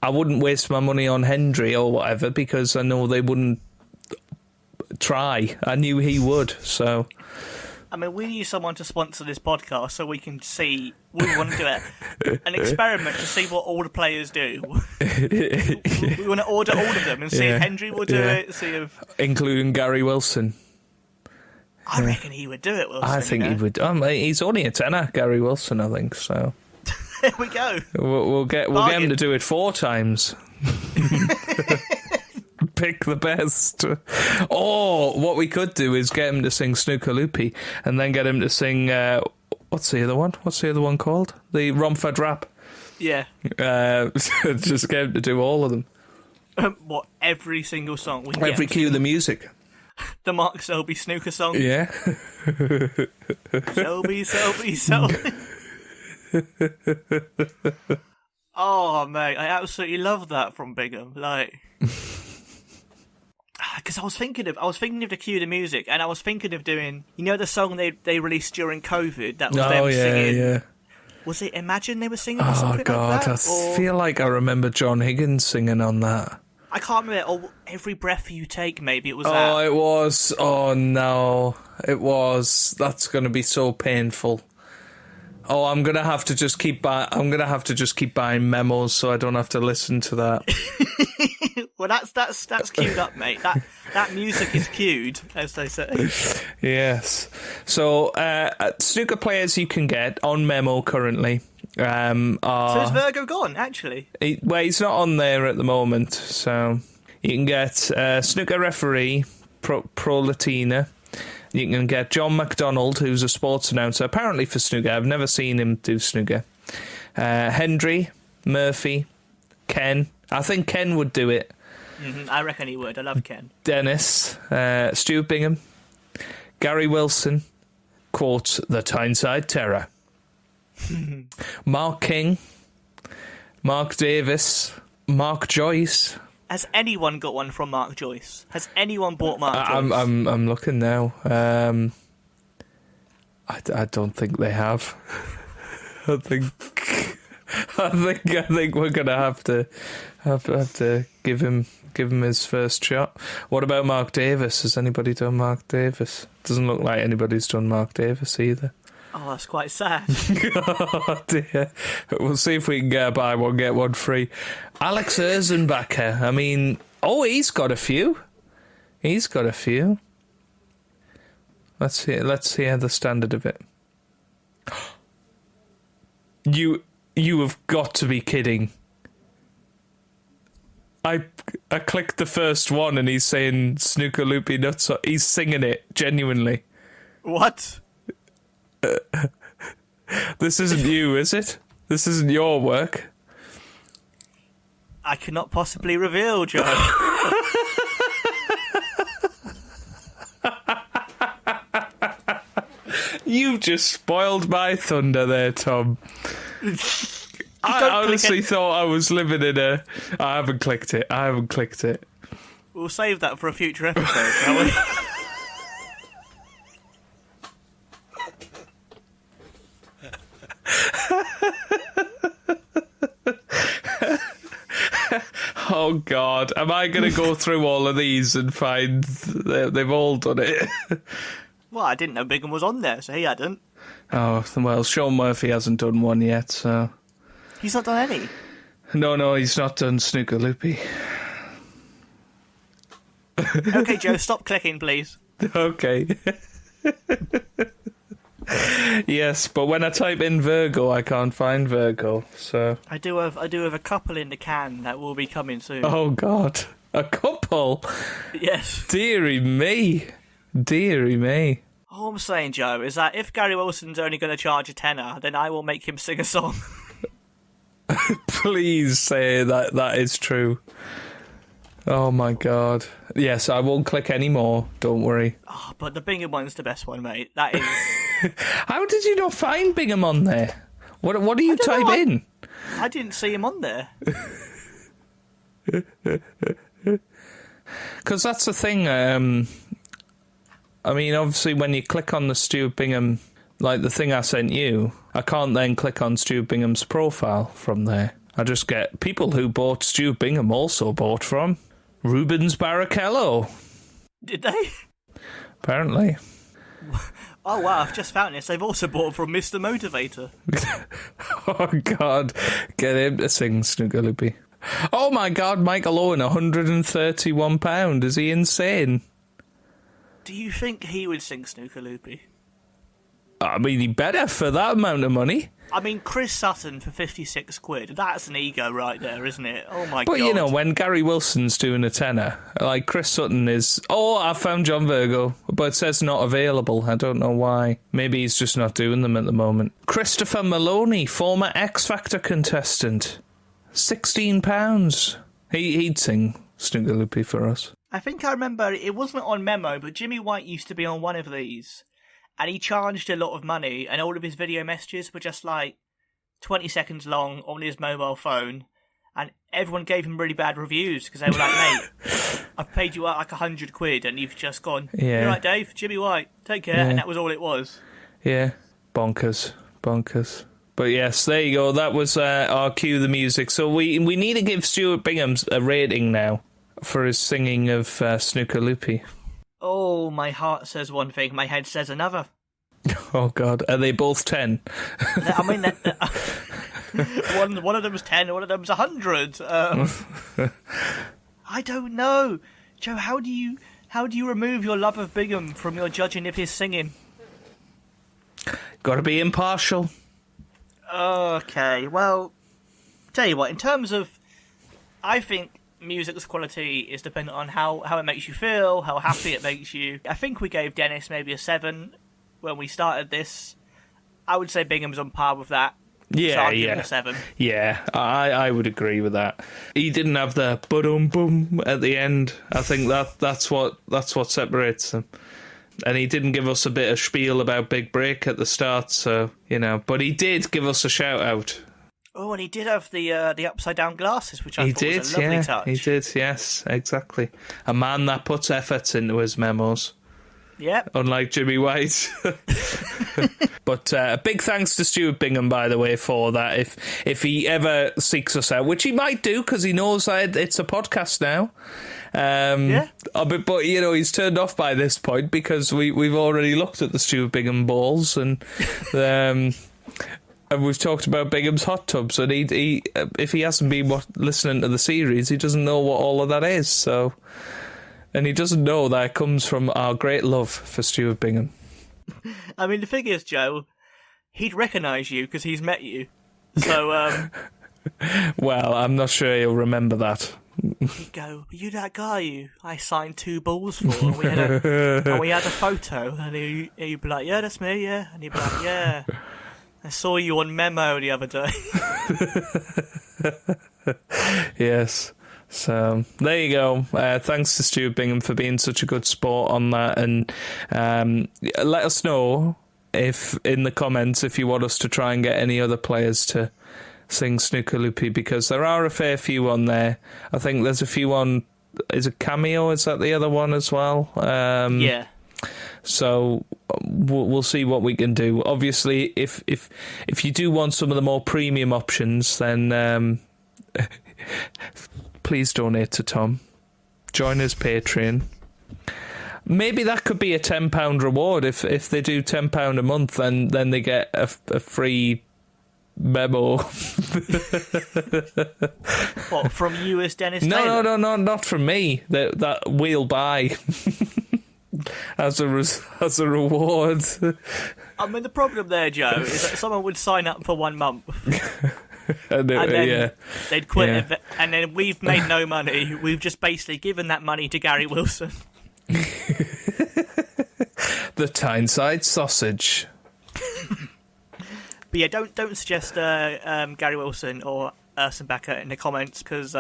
Speaker 3: I wouldn't waste my money on Hendry or whatever, because I know they wouldn't try. I knew he would. So.
Speaker 2: I mean, we need someone to sponsor this podcast so we can see. We want to do an experiment to see what all the players do. We want to order all of them and see if Hendry will do it. See if,
Speaker 3: including Gary Wilson.
Speaker 2: I reckon he would do it, Wilson.
Speaker 3: I think he would. He's only a tenner, Gary Wilson, I think, so.
Speaker 2: There we go.
Speaker 3: We'll get him to do it 4 times. Pick the best. Or what we could do is get him to sing Snooker Loopy and then get him to sing, what's the other one? What's the other one called? The Romford Rap.
Speaker 2: Yeah.
Speaker 3: Just get him to do all of them.
Speaker 2: What, every single song?
Speaker 3: Every cue the music.
Speaker 2: The Mark Selby snooker song?
Speaker 3: Yeah.
Speaker 2: Selby. Oh, mate, I absolutely love that from Bingham. Like, because I was thinking of the cue the music, and I was thinking of doing, the song they released during COVID that was them singing. Yeah. Was it Imagine they were singing or something like that?
Speaker 3: I feel like I remember John Higgins singing on that.
Speaker 2: I can't remember. Oh, Every Breath You Take, maybe it was that.
Speaker 3: Oh, it was. Oh, no. It was. That's going to be so painful. Oh, I'm going to have to just keep buying memos so I don't have to listen to that.
Speaker 2: Well, that's queued up, mate. That music is queued, as they say.
Speaker 3: Yes. So, snooker players you can get on Memo currently.
Speaker 2: So is Virgo gone, actually?
Speaker 3: He's not on there at the moment. So you can get snooker referee, pro Latina. You can get John McDonald, who's a sports announcer, apparently for snooker. I've never seen him do snooker. Hendry, Murphy, Ken. I think Ken would do it.
Speaker 2: Mm-hmm, I reckon he would. I love Ken.
Speaker 3: Dennis, Stuart Bingham, Gary Wilson, quote, the Tyneside Terror. Mark King, Mark Davis, Mark Joyce.
Speaker 2: Has anyone got one from Mark Joyce? Has anyone bought Mark Joyce?
Speaker 3: I'm looking now. I don't think they have. I think we're gonna have to give him his first shot. What about Mark Davis? Has anybody done Mark Davis? Doesn't look like anybody's done Mark Davis either.
Speaker 2: Oh, that's quite sad.
Speaker 3: Oh dear. We'll see if we can buy one, get one free. Alex Erzenbacher. I mean, he's got a few. Let's see the standard of it. You have got to be kidding. I clicked the first one and he's saying Snooker Loopy nuts. He's singing it genuinely.
Speaker 2: What?
Speaker 3: This isn't you, is it? This isn't your work.
Speaker 2: I cannot possibly reveal, Joe.
Speaker 3: You've just spoiled my thunder there, Tom. I honestly thought I was living in a... I haven't clicked it.
Speaker 2: We'll save that for a future episode, shall we?
Speaker 3: Oh, God. Am I going to go through all of these and find they've all done it?
Speaker 2: Well, I didn't know Bingham was on there, so he hadn't.
Speaker 3: Oh, well, Sean Murphy hasn't done one yet, so...
Speaker 2: He's not done any.
Speaker 3: No, he's not done Snooker Loopy.
Speaker 2: Okay, Joe, stop clicking, please.
Speaker 3: Okay. Yes, but when I type in Virgo, I can't find Virgo, so...
Speaker 2: I do have a couple in the can that will be coming soon.
Speaker 3: Oh, God. A couple?
Speaker 2: Yes.
Speaker 3: Deary me.
Speaker 2: All I'm saying, Joe, is that if Gary Wilson's only going to charge a tenner, then I will make him sing a song.
Speaker 3: Please say that is true. Oh, my God. Yes, I won't click any more. Don't worry.
Speaker 2: Oh, but the Bingham one's the best one, mate. That is...
Speaker 3: How did you not find Bingham on there? What do you type in?
Speaker 2: I didn't see him on there.
Speaker 3: Because that's the thing. I mean, obviously, when you click on the Stuart Bingham, like the thing I sent you, I can't then click on Stuart Bingham's profile from there. I just get people who bought Stuart Bingham also bought from Rubens Barrichello.
Speaker 2: Did they?
Speaker 3: Apparently.
Speaker 2: Oh, wow, I've just found this. They've also bought from Mr. Motivator.
Speaker 3: Oh, God. Get him to sing Snooker Loopy. Oh, my God, Michael Owen, £131. Is he insane?
Speaker 2: Do you think he would sing Snooker Loopy?
Speaker 3: I mean, he better for that amount of money.
Speaker 2: I mean, Chris Sutton for 56 quid. That's an ego right there, isn't it? Oh, my God.
Speaker 3: But, you know, when Gary Wilson's doing a tenner, like Chris Sutton is... Oh, I found John Virgo, but it says not available. I don't know why. Maybe he's just not doing them at the moment. Christopher Maloney, former X Factor contestant. £16. He'd sing Snooker Loopy for us.
Speaker 2: I think I remember, it wasn't on Memo, but Jimmy White used to be on one of these. And he charged a lot of money, and all of his video messages were just like 20 seconds long on his mobile phone. And everyone gave him really bad reviews because they were like, mate, I've paid you like 100 quid and you've just gone,
Speaker 3: Yeah.
Speaker 2: You're right, Dave, Jimmy White, take care.
Speaker 3: Yeah.
Speaker 2: And that was all it was.
Speaker 3: Yeah, bonkers. But yes, there you go. That was our cue the music. So we need to give Stuart Bingham a rating now for his singing of Snooker Loopy.
Speaker 2: Oh, my heart says one thing, my head says another.
Speaker 3: Oh, God. Are they both 10?
Speaker 2: I mean, one of them's 10, one of them's 100. I don't know. Joe, how do you remove your love of Bingham from your judging of his singing?
Speaker 3: Got to be impartial.
Speaker 2: Okay, well, tell you what, in terms of, I think music's quality is dependent on how it makes you feel, how happy it makes you. I think we gave Dennis maybe a 7 when we started this. I would say Bingham's on par with that.
Speaker 3: Yeah,
Speaker 2: so I'll give him a 7.
Speaker 3: Yeah, I would agree with that. He didn't have the ba-dum-bum at the end. I think that's what separates them. And he didn't give us a bit of spiel about Big Break at the start, so, you know. But he did give us a shout-out.
Speaker 2: Oh, and he did have the upside-down glasses, which I thought was a lovely touch.
Speaker 3: He did, yes, exactly. A man that puts effort into his memos.
Speaker 2: Yep.
Speaker 3: Unlike Jimmy White. But big thanks to Stuart Bingham, by the way, for that. If he ever seeks us out, which he might do because he knows that it's a podcast now.
Speaker 2: Yeah.
Speaker 3: But you know, he's turned off by this point because we've already looked at the Stuart Bingham balls and we've talked about Bingham's hot tubs. And he if he hasn't been listening to the series, he doesn't know what all of that is. So. And he doesn't know that it comes from our great love for Stuart Bingham.
Speaker 2: I mean, the thing is, Joe, he'd recognise you because he's met you. So,
Speaker 3: Well, I'm not sure he'll remember that.
Speaker 2: he'd go, "Are you that guy I signed 2 balls for?" And we had a photo, and he'd be like, "Yeah, that's me, yeah." And he'd be like, "Yeah, I saw you on Memo the other day."
Speaker 3: Yes. So there you go. Thanks to Stuart Bingham for being such a good sport on that, and let us know if in the comments if you want us to try and get any other players to sing Snooker Loopy, because there are a fair few on there. I think there's a few on. Is it Cameo? Is that the other one as well?
Speaker 2: Yeah.
Speaker 3: So we'll see what we can do. Obviously, if you do want some of the more premium options, then please donate to Tom. Join his Patreon. Maybe that could be a £10 reward. If they do £10 a month, then they get a free memo.
Speaker 2: What, from you as Dennis
Speaker 3: No,
Speaker 2: Taylor?
Speaker 3: no, not from me. That we'll buy as a reward.
Speaker 2: I mean, the problem there, Joe, is that someone would sign up for 1 month.
Speaker 3: And then
Speaker 2: they'd quit, and then we've made no money. We've just basically given that money to Gary Wilson.
Speaker 3: The Tyneside sausage.
Speaker 2: But yeah, don't suggest Gary Wilson or Erson Becker in the comments, because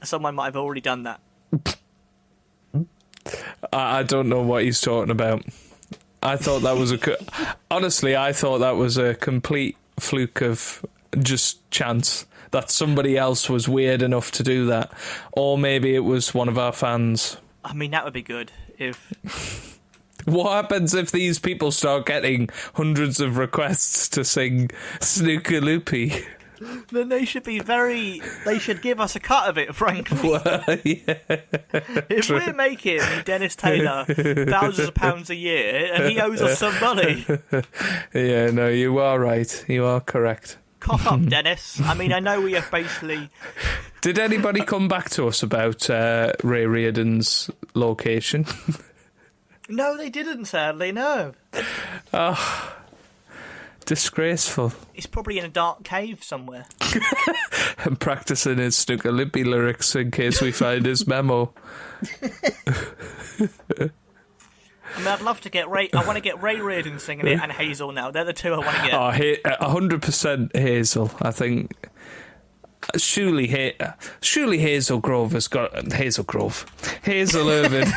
Speaker 2: someone might have already done that.
Speaker 3: I don't know what he's talking about. I thought that was honestly, I thought that was a complete fluke of just chance that somebody else was weird enough to do that, or maybe it was one of our fans.
Speaker 2: I mean, that would be good if...
Speaker 3: What happens if these people start getting hundreds of requests to sing Snooker Loopy?
Speaker 2: Then they should be they should give us a cut of it, frankly.
Speaker 3: Well, yeah.
Speaker 2: If we're making Dennis Taylor thousands of pounds a year and he owes us some money.
Speaker 3: Yeah, no, you are right. You are correct.
Speaker 2: Cough up, Dennis. I mean, I know we have basically...
Speaker 3: Did anybody come back to us about Ray Reardon's location?
Speaker 2: No, they didn't, sadly, no.
Speaker 3: Oh, disgraceful.
Speaker 2: He's probably in a dark cave somewhere.
Speaker 3: And practicing his Snooker Loopy lyrics in case we find his memo.
Speaker 2: I mean, I'd love to get Ray... I want to get Ray Reardon singing it and Hazel now. They're the two I want to get.
Speaker 3: Oh, 100% Hazel, I think. Surely Hazel Grove has got... Hazel Irvine.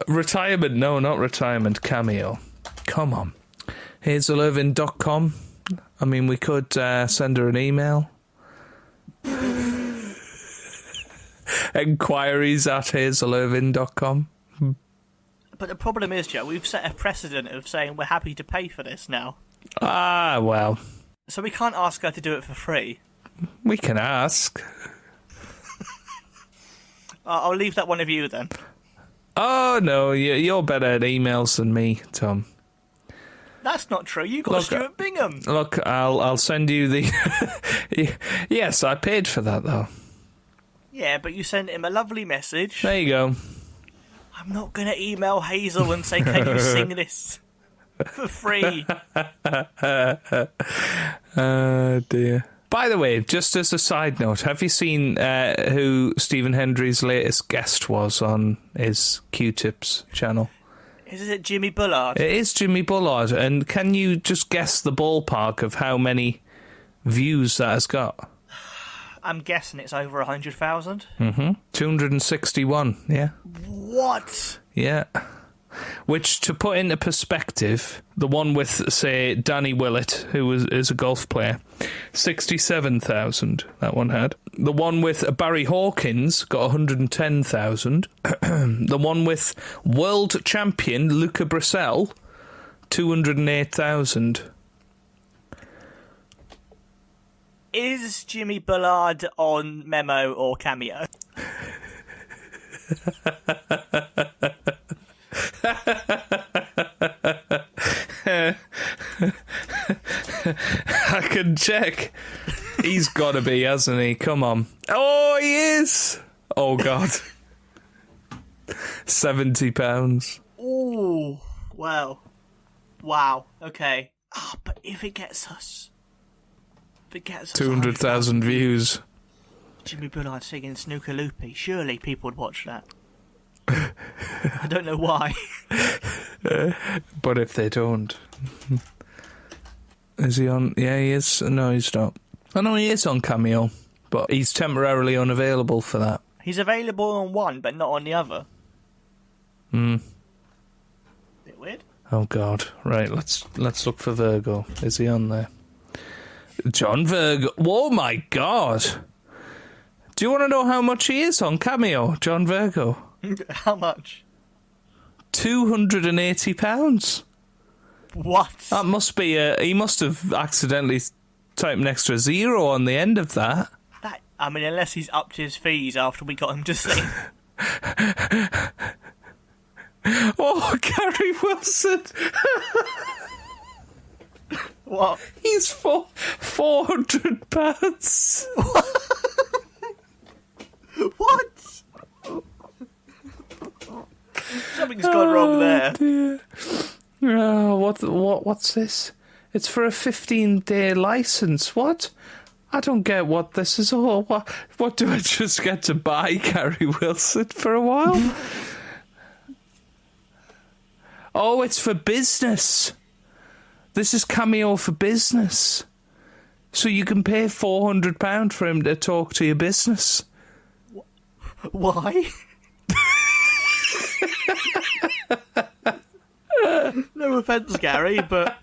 Speaker 3: Retirement, no, not retirement, Cameo. Come on. HazelIrvine.com. I mean, we could send her an email. Enquiries at HazelIrvine.com.
Speaker 2: But the problem is, Joe, we've set a precedent of saying we're happy to pay for this now.
Speaker 3: Ah, well.
Speaker 2: So we can't ask her to do it for free.
Speaker 3: We can ask.
Speaker 2: I'll leave that one of you then.
Speaker 3: Oh, no, you're better at emails than me, Tom.
Speaker 2: That's not true. You got Stuart Bingham.
Speaker 3: Look, I'll send you the... Yes, I paid for that, though.
Speaker 2: Yeah, but you sent him a lovely message.
Speaker 3: There you go.
Speaker 2: I'm not going to email Hazel and say, can you sing this for free?
Speaker 3: Dear. By the way, just as a side note, have you seen who Stephen Hendry's latest guest was on his Q-Tips channel?
Speaker 2: Is it Jimmy Bullard?
Speaker 3: It is Jimmy Bullard, and can you just guess the ballpark of how many views that has got?
Speaker 2: I'm guessing it's over 100,000.
Speaker 3: 261, yeah.
Speaker 2: What?
Speaker 3: Yeah. Which, to put into perspective, the one with, say, Danny Willett, who is a golf player, 67,000, that one had. The one with Barry Hawkins got 110,000. The one with world champion Luca Brissell, 208,000.
Speaker 2: Is Jimmy Bullard on Memo or Cameo?
Speaker 3: I can check. He's got to be, hasn't he? Come on. Oh, he is. Oh, God. £70.
Speaker 2: Ooh, well. Wow, okay. Ah, but if it gets us...
Speaker 3: 200,000 views.
Speaker 2: Jimmy Bullard singing Snooker Loopy, surely people would watch that. I don't know why.
Speaker 3: But if they don't... Is he on... Yeah, he is. No, he's not. I know he is on Cameo, but he's temporarily unavailable for that.
Speaker 2: He's available on one, but not on the other. Bit weird.
Speaker 3: Oh, God. Right, let's look for Virgo. Is he on there? John Virgo. Oh, my God. Do you want to know how much he is on Cameo, John Virgo?
Speaker 2: How much?
Speaker 3: £280.
Speaker 2: What?
Speaker 3: That must be he must have accidentally type an extra 0 on the end of that.
Speaker 2: I mean, unless he's upped his fees after we got him to sing.
Speaker 3: Oh, Gary Wilson.
Speaker 2: What?
Speaker 3: He's £400.
Speaker 2: What? Something's gone wrong there.
Speaker 3: Dear. Oh, what's this? It's for a 15-day license. What? I don't get what this is all. What do I just get to buy Gary Wilson for a while? Oh, it's for business. This is Cameo for business. So you can pay £400 for him to talk to your business.
Speaker 2: Why? No offence, Gary, but...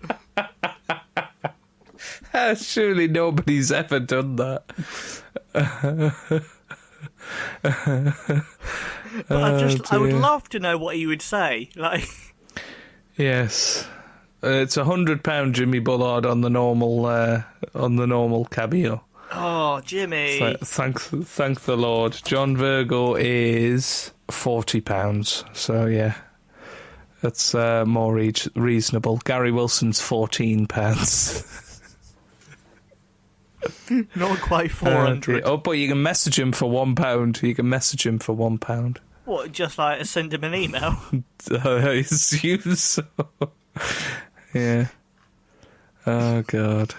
Speaker 3: Surely nobody's ever done that.
Speaker 2: But I would love to know what he would say. Like,
Speaker 3: yes, it's £100 Jimmy Bullard on the normal Cameo.
Speaker 2: oh, Jimmy.
Speaker 3: Thank the Lord. John Virgo is £40. So yeah, that's more reasonable. Gary Wilson's £14.
Speaker 2: Not quite 400.
Speaker 3: But you can message him for £1. You can message him for £1.
Speaker 2: What, just like send him an email?
Speaker 3: I assume so. Yeah. Oh, God.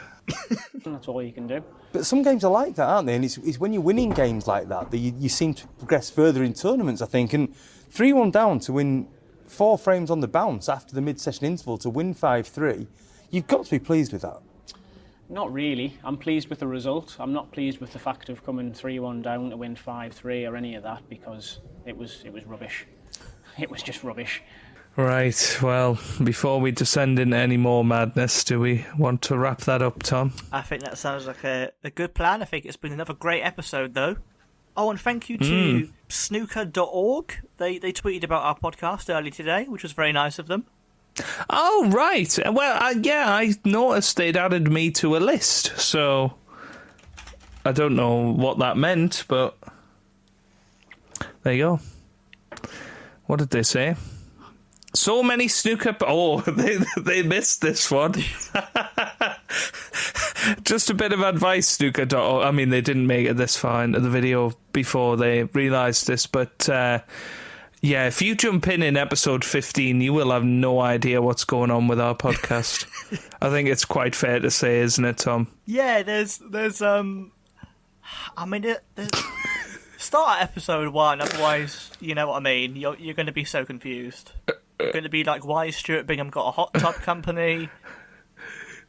Speaker 6: That's all you can do.
Speaker 7: But some games are like that, aren't they? And it's when you're winning games like that you seem to progress further in tournaments, I think. And 3-1 down to win 4 frames on the bounce after the mid-session interval to win 5-3, you've got to be pleased with that.
Speaker 6: Not really. I'm pleased with the result. I'm not pleased with the fact of coming 3-1 down to win 5-3 or any of that, because it was rubbish. It was just rubbish.
Speaker 3: Right, well, before we descend into any more madness, do we want to wrap that up, Tom?
Speaker 2: I think that sounds like a good plan. I think it's been another great episode, though. Oh, and thank you to snooker.org. They tweeted about our podcast early today, which was very nice of them.
Speaker 3: Oh, right. Well, I noticed they'd added me to a list, so I don't know what that meant, but there you go. What did they say? So many snooker... they missed this one. Just a bit of advice, snooker.org. I mean, they didn't make it this far into the video before they realised this, but... yeah, if you jump in episode 15, you will have no idea what's going on with our podcast. I think it's quite fair to say, isn't it, Tom?
Speaker 2: Yeah, there's start at episode 1, otherwise, you know what I mean. You're going to be so confused. You're going to be like, why has Stuart Bingham got a hot tub company?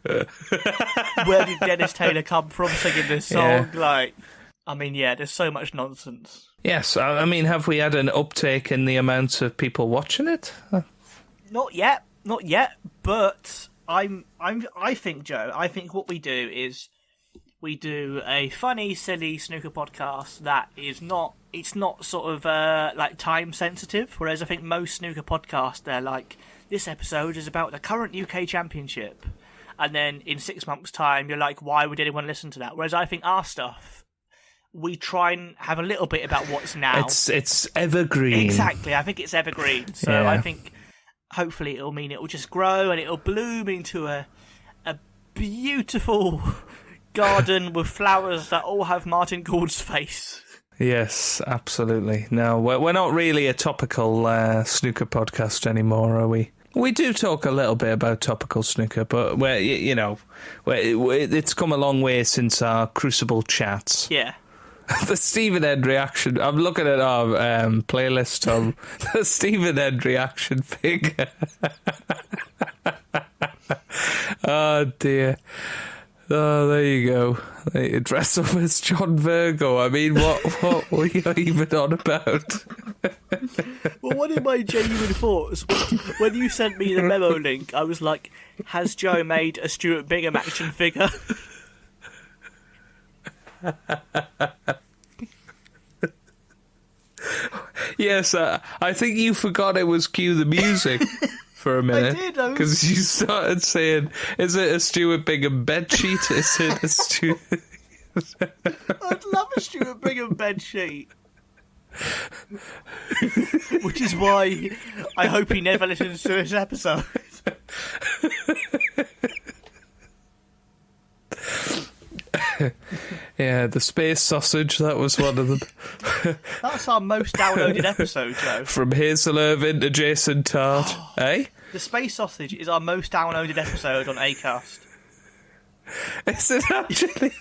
Speaker 2: Where did Dennis Taylor come from singing this song? Yeah. There's so much nonsense.
Speaker 3: Yes, I mean, have we had an uptake in the amount of people watching it?
Speaker 2: Not yet, but I think, Joe, what we do is we do a funny, silly snooker podcast that is not sort of like time sensitive, whereas I think most snooker podcasts, they're like, this episode is about the current UK Championship, and then in 6 months' time you're like, why would anyone listen to that? Whereas I think our stuff, we try and have a little bit about what's now.
Speaker 3: It's evergreen.
Speaker 2: Exactly, I think it's evergreen. So yeah. I think hopefully it'll mean it'll just grow and it'll bloom into a beautiful garden with flowers that all have Martin Gould's face.
Speaker 3: Yes, absolutely. No, we're not really a topical snooker podcast anymore, are we? We do talk a little bit about topical snooker, but it's come a long way since our Crucible chats.
Speaker 2: Yeah.
Speaker 3: The Stephen Ed reaction. I'm looking at our playlist of the Stephen Ed reaction figure. Oh, dear. Oh, there you go. You dress up as John Virgo. I mean, what were you even on about?
Speaker 2: Well, one of my genuine thoughts, when you sent me the memo link, I was like, has Joe made a Stuart Bingham action figure?
Speaker 3: Yes, I think you forgot it was Cue the Music for a minute.
Speaker 2: I did.
Speaker 3: Because you started saying, is it a Stuart Bingham bedsheet? Is it a Stuart...
Speaker 2: I'd love a Stuart Bingham bedsheet. Which is why I hope he never listens to this episode.
Speaker 3: Yeah, the space sausage, that was one of them.
Speaker 2: That's our most downloaded episode, Joe.
Speaker 3: From Hazel Irvine to Jason Tart. Eh?
Speaker 2: The space sausage is our most downloaded episode on Acast.
Speaker 3: Is it actually?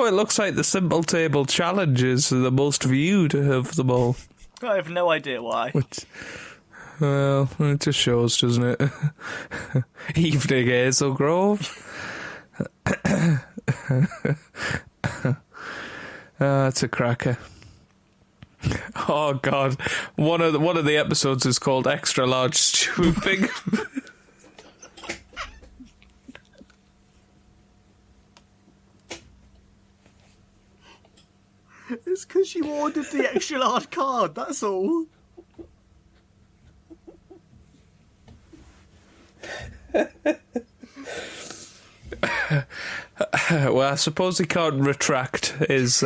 Speaker 3: It looks like the Simple Table Challenge is the most viewed of them all.
Speaker 2: I have no idea why.
Speaker 3: Well, it just shows, doesn't it? Evening Hazel Grove. It's a cracker. Oh God, one of the episodes is called Extra Large Stuart Bingham.
Speaker 2: It's because you ordered the extra large card, that's all.
Speaker 3: Well, I suppose he can't retract his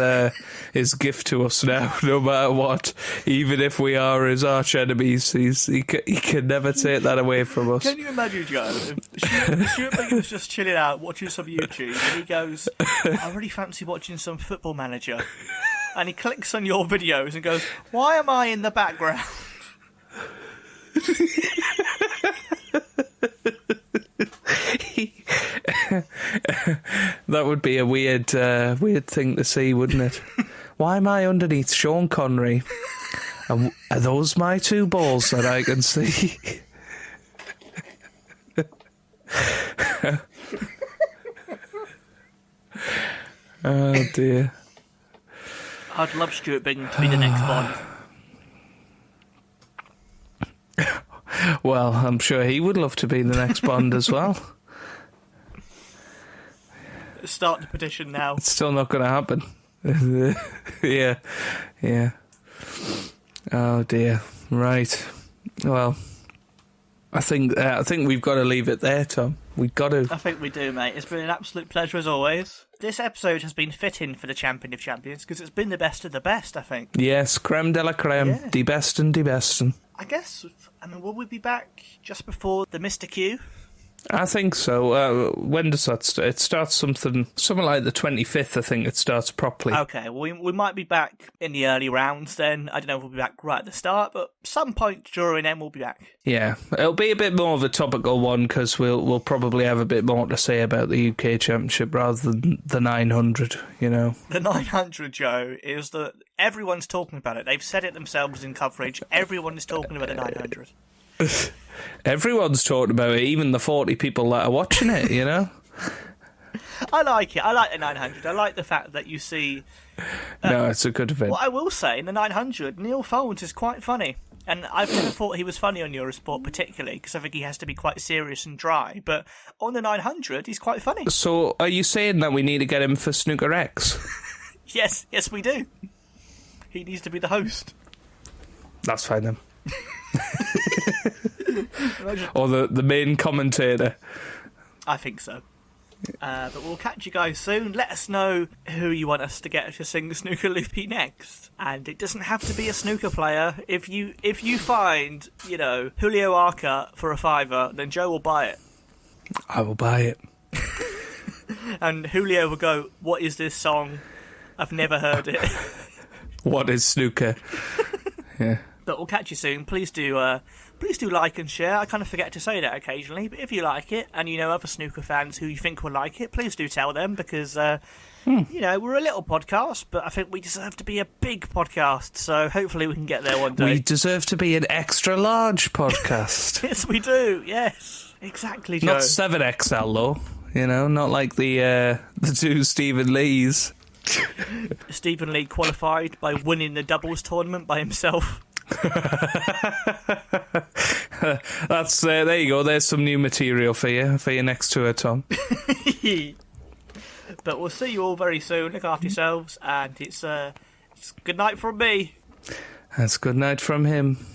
Speaker 3: gift to us now, no matter what. Even if we are his arch enemies, he can never take that away from us.
Speaker 2: Can you imagine, Joe, if Stuart Bingham's just chilling out, watching some YouTube, and he goes, I really fancy watching some Football Manager. And he clicks on your videos and goes, why am I in the background?
Speaker 3: That would be a weird thing to see, wouldn't it? Why am I underneath Sean Connery? Are those my two balls that I can see? Oh dear.
Speaker 2: I'd love Stuart Bingham to be the next Bond.
Speaker 3: Well, I'm sure he would love to be the next Bond as well.
Speaker 2: Start the petition now.
Speaker 3: It's still not going to happen. Yeah. Oh dear. Right. Well, I think we've got to leave it there, Tom. We've got to.
Speaker 2: I think we do, mate. It's been an absolute pleasure as always. This episode has been fitting for the Champion of Champions because it's been the best of the best, I think.
Speaker 3: Yes, creme de la creme.
Speaker 2: Yeah.
Speaker 3: Die Besten, die Besten.
Speaker 2: I guess, will we be back just before the Mr. Q?
Speaker 3: I think so. When does that start? It starts something like the 25th, I think it starts properly.
Speaker 2: Okay, well, we might be back in the early rounds then. I don't know if we'll be back right at the start, but some point during then we'll be back.
Speaker 3: Yeah, it'll be a bit more of a topical one because we'll probably have a bit more to say about the UK Championship rather than the 900, you know.
Speaker 2: The 900, Joe, is that everyone's talking about it. They've said it themselves in coverage. Everyone is talking about the 900.
Speaker 3: Everyone's talking about it, even the 40 people that are watching it, you know?
Speaker 2: I like it. I like the 900. I like the fact that you see...
Speaker 3: no, it's a good event.
Speaker 2: What I will say, in the 900, Neil Foulds is quite funny. And I've never thought he was funny on Eurosport particularly, because I think he has to be quite serious and dry. But on the 900, he's quite funny.
Speaker 3: So, are you saying that we need to get him for Snooker X?
Speaker 2: Yes, we do. He needs to be the host.
Speaker 3: That's fine then. Or the main commentator.
Speaker 2: I think so. But we'll catch you guys soon. Let us know who you want us to get to sing Snooker Loopy next. And it doesn't have to be a snooker player. If you find, Julio Arca for a $5, then Joe will buy it.
Speaker 3: I will buy it.
Speaker 2: And Julio will go, what is this song? I've never heard it.
Speaker 3: What is snooker? Yeah.
Speaker 2: But we'll catch you soon. Please do like and share. I kind of forget to say that occasionally, but if you like it and you know other snooker fans who you think will like it, please do tell them because, we're a little podcast, but I think we deserve to be a big podcast. So hopefully we can get there one day.
Speaker 3: We deserve to be an extra large podcast.
Speaker 2: Yes, we do. Yes, exactly, Joe.
Speaker 3: Not 7XL though. Not like the two Stephen Lees.
Speaker 2: Stephen Lee qualified by winning the doubles tournament by himself.
Speaker 3: That's there you go. There's some new material for your next tour, Tom.
Speaker 2: But we'll see you all very soon. Look after yourselves, and it's Good night from me.
Speaker 3: That's good night from him.